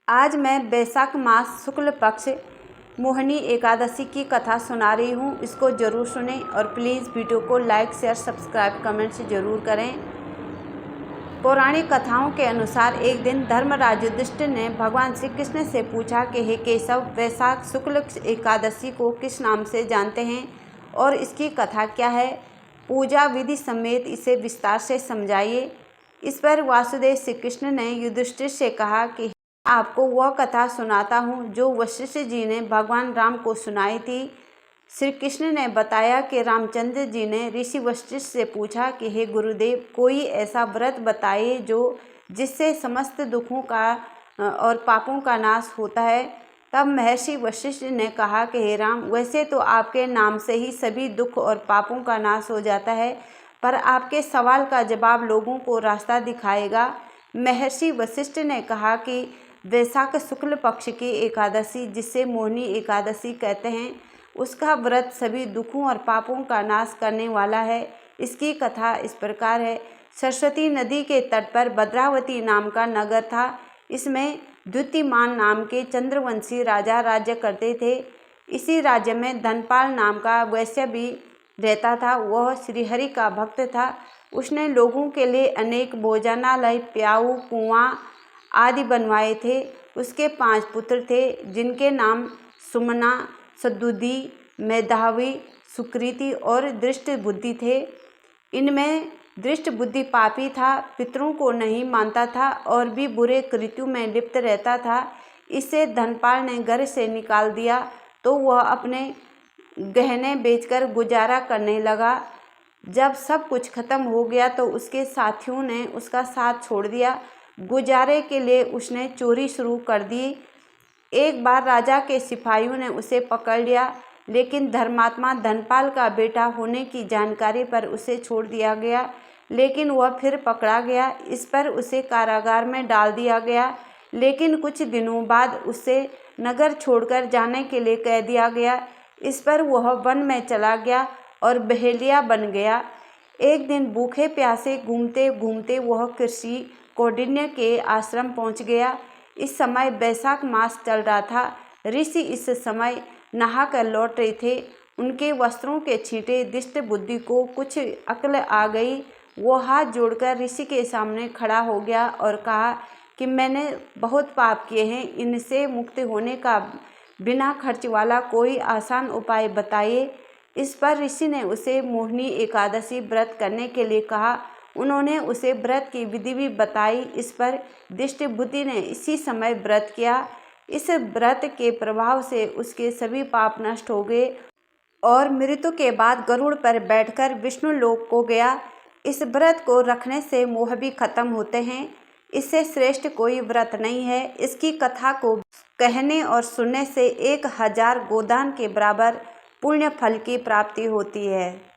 आज मैं वैशाख मास शुक्ल पक्ष मोहिनी एकादशी की कथा सुना रही हूँ। इसको ज़रूर सुनें और प्लीज़ वीडियो को लाइक शेयर सब्सक्राइब कमेंट से ज़रूर करें। पौराणिक कथाओं के अनुसार एक दिन धर्मराज युधिष्ठिर ने भगवान श्री कृष्ण से पूछा कि हे केशव, वैशाख शुक्ल एकादशी को किस नाम से जानते हैं और इसकी कथा क्या है? पूजा विधि समेत इसे विस्तार से समझाइए। इस पर वासुदेव श्री कृष्ण ने युधिष्ठिर से कहा कि आपको वह कथा सुनाता हूँ जो वशिष्ठ जी ने भगवान राम को सुनाई थी। श्री कृष्ण ने बताया कि रामचंद्र जी ने ऋषि वशिष्ठ से पूछा कि हे गुरुदेव, कोई ऐसा व्रत बताइए जिससे समस्त दुखों का और पापों का नाश होता है। तब महर्षि वशिष्ठ ने कहा कि हे राम, वैसे तो आपके नाम से ही सभी दुख और पापों का नाश हो जाता है, पर आपके सवाल का जवाब लोगों को रास्ता दिखाएगा। महर्षि वशिष्ठ ने कहा कि वैशाख शुक्ल पक्ष की एकादशी, जिसे मोहिनी एकादशी कहते हैं, उसका व्रत सभी दुखों और पापों का नाश करने वाला है। इसकी कथा इस प्रकार है। सरस्वती नदी के तट पर भद्रावती नाम का नगर था। इसमें द्युतिमान नाम के चंद्रवंशी राजा राज्य करते थे। इसी राज्य में धनपाल नाम का वैश्य भी रहता था। वह श्रीहरि का भक्त था। उसने लोगों के लिए अनेक भोजनालय, प्याऊ, कुआं आदि बनवाए थे। उसके 5 पुत्र थे, जिनके नाम सुमना, सद्बुद्धि, मेधावी, सुकृति और दृष्ट बुद्धि थे। इनमें दृष्ट बुद्धि पापी था, पितरों को नहीं मानता था और भी बुरे कृत्यों में लिप्त रहता था। इसे धनपाल ने घर से निकाल दिया तो वह अपने गहने बेचकर गुजारा करने लगा। जब सब कुछ खत्म हो गया तो उसके साथियों ने उसका साथ छोड़ दिया। गुजारे के लिए उसने चोरी शुरू कर दी। एक बार राजा के सिपाहियों ने उसे पकड़ लिया, लेकिन धर्मात्मा धनपाल का बेटा होने की जानकारी पर उसे छोड़ दिया गया, लेकिन वह फिर पकड़ा गया। इस पर उसे कारागार में डाल दिया गया, लेकिन कुछ दिनों बाद उसे नगर छोड़कर जाने के लिए कह दिया गया। इस पर वह वन में चला गया और बहेलिया बन गया। एक दिन भूखे प्यासे घूमते घूमते वह कृषि कौंडिन्य के आश्रम पहुंच गया। इस समय वैशाख मास चल रहा था। ऋषि इस समय नहाकर लौट रहे थे। उनके वस्त्रों के छींटे दिष्ट बुद्धि को कुछ अक्ल आ गई। वो हाथ जोड़कर ऋषि के सामने खड़ा हो गया और कहा कि मैंने बहुत पाप किए हैं, इनसे मुक्त होने का बिना खर्च वाला कोई आसान उपाय बताइए। इस पर ऋषि ने उसे मोहिनी एकादशी व्रत करने के लिए कहा। उन्होंने उसे व्रत की विधि भी बताई। इस पर दिष्ट बुद्धि ने इसी समय व्रत किया। इस व्रत के प्रभाव से उसके सभी पाप नष्ट हो गए और मृत्यु के बाद गरुड़ पर बैठकर विष्णु लोक को गया। इस व्रत को रखने से मोह भी खत्म होते हैं। इससे श्रेष्ठ कोई व्रत नहीं है। इसकी कथा को कहने और सुनने से 1000 गोदान के बराबर पुण्य फल की प्राप्ति होती है।